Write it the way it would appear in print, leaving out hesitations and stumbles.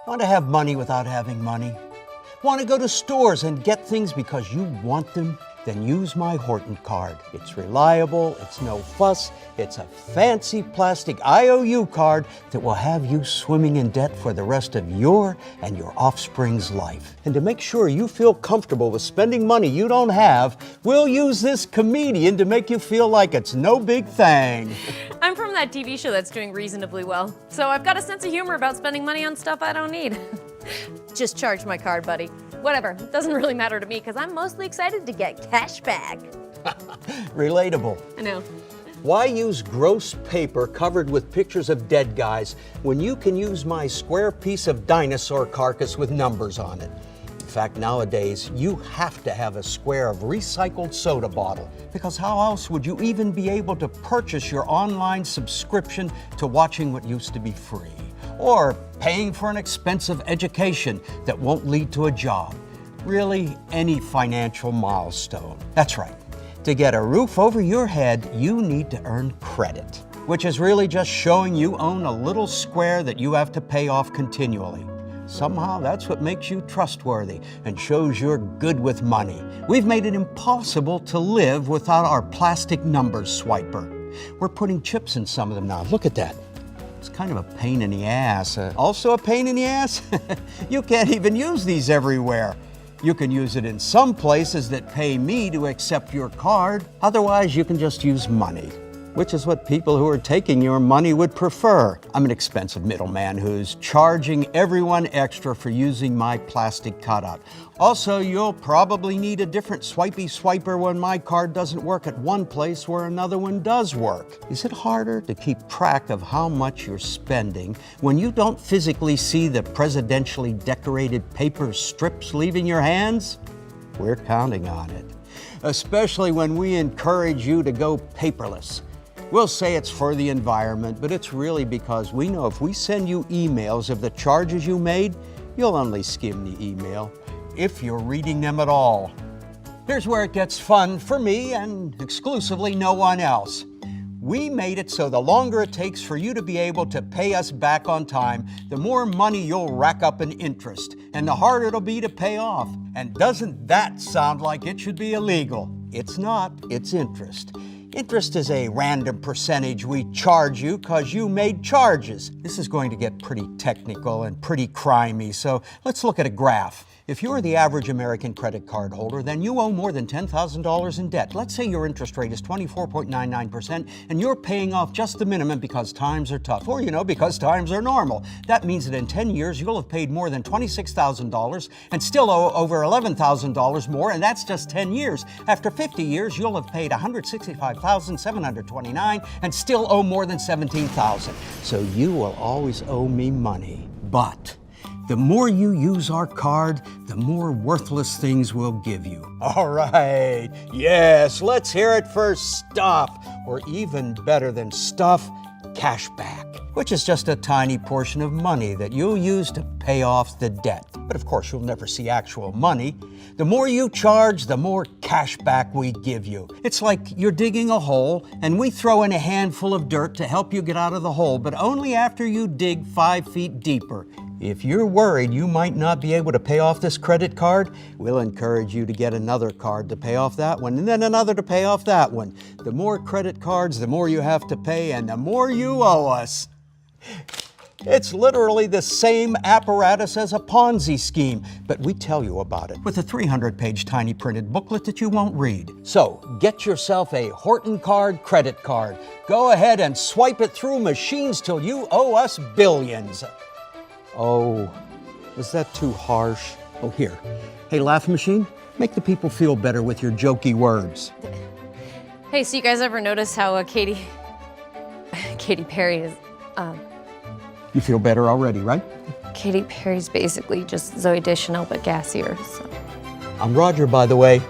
Want to have money without having money? Want to go to stores and get things because you want them? Then use my Horton card. It's reliable, it's no fuss, it's a fancy plastic IOU card that will have you swimming in debt for the rest of your and your offspring's life. And to make sure you feel comfortable with spending money you don't have, we'll use this comedian to make you feel like it's no big thing. I'm from that TV show that's doing reasonably well, so I've got a sense of humor about spending money on stuff I don't need. Just charge my card, buddy. Whatever, it doesn't really matter to me because I'm mostly excited to get cash back. Relatable. I know. Why use gross paper covered with pictures of dead guys when you can use my square piece of dinosaur carcass with numbers on it? In fact, nowadays, you have to have a square of recycled soda bottle, because how else would you even be able to purchase your online subscription to watching what used to be free? Or paying for an expensive education that won't lead to a job. Really, any financial milestone. That's right. To get a roof over your head, you need to earn credit, which is really just showing you own a little square that you have to pay off continually. Somehow that's what makes you trustworthy and shows you're good with money. We've made it impossible to live without our plastic numbers swiper. We're putting chips in some of them now. Look at that. It's kind of a pain in the ass. Also a pain in the ass? You can't even use these everywhere. You can use it in some places that pay me to accept your card. Otherwise, you can just use money, which is what people who are taking your money would prefer. I'm an expensive middleman who's charging everyone extra for using my plastic cutout. Also, you'll probably need a different swipey swiper when my card doesn't work at one place where another one does work. Is it harder to keep track of how much you're spending when you don't physically see the presidentially decorated paper strips leaving your hands? We're counting on it, especially when we encourage you to go paperless. We'll say it's for the environment, but it's really because we know if we send you emails of the charges you made, you'll only skim the email, if you're reading them at all. Here's where it gets fun for me and exclusively no one else. We made it so the longer it takes for you to be able to pay us back on time, the more money you'll rack up in interest, and the harder it'll be to pay off. And doesn't that sound like it should be illegal? It's not, it's interest. Interest is a random percentage we charge you because you made charges. This is going to get pretty technical and pretty crimey, so let's look at a graph. If you're the average American credit card holder, then you owe more than $10,000 in debt. Let's say your interest rate is 24.99% and you're paying off just the minimum because times are tough, or because times are normal. That means that in 10 years, you'll have paid more than $26,000 and still owe over $11,000 more, and that's just 10 years. After 50 years, you'll have paid $165,729 and still owe more than $17,000. So you will always owe me money. But the more you use our card, the more worthless things we'll give you. All right, yes, let's hear it for stuff, or even better than stuff, cash back, which is just a tiny portion of money that you'll use to pay off the debt. But of course, you'll never see actual money. The more you charge, the more cash back we give you. It's like you're digging a hole and we throw in a handful of dirt to help you get out of the hole, but only after you dig 5 feet deeper. If you're worried you might not be able to pay off this credit card, we'll encourage you to get another card to pay off that one, and then another to pay off that one. The more credit cards, the more you have to pay, and the more you owe us. It's literally the same apparatus as a Ponzi scheme, but we tell you about it with a 300-page tiny printed booklet that you won't read. So get yourself a Horton Card credit card. Go ahead and swipe it through machines till you owe us billions. Oh, was that too harsh? Oh, here. Hey, Laugh Machine, make the people feel better with your jokey words. Hey, so you guys ever notice how Katy Perry is, You feel better already, right? Katy Perry's basically just Zooey Deschanel but gassier, so. I'm Roger, by the way.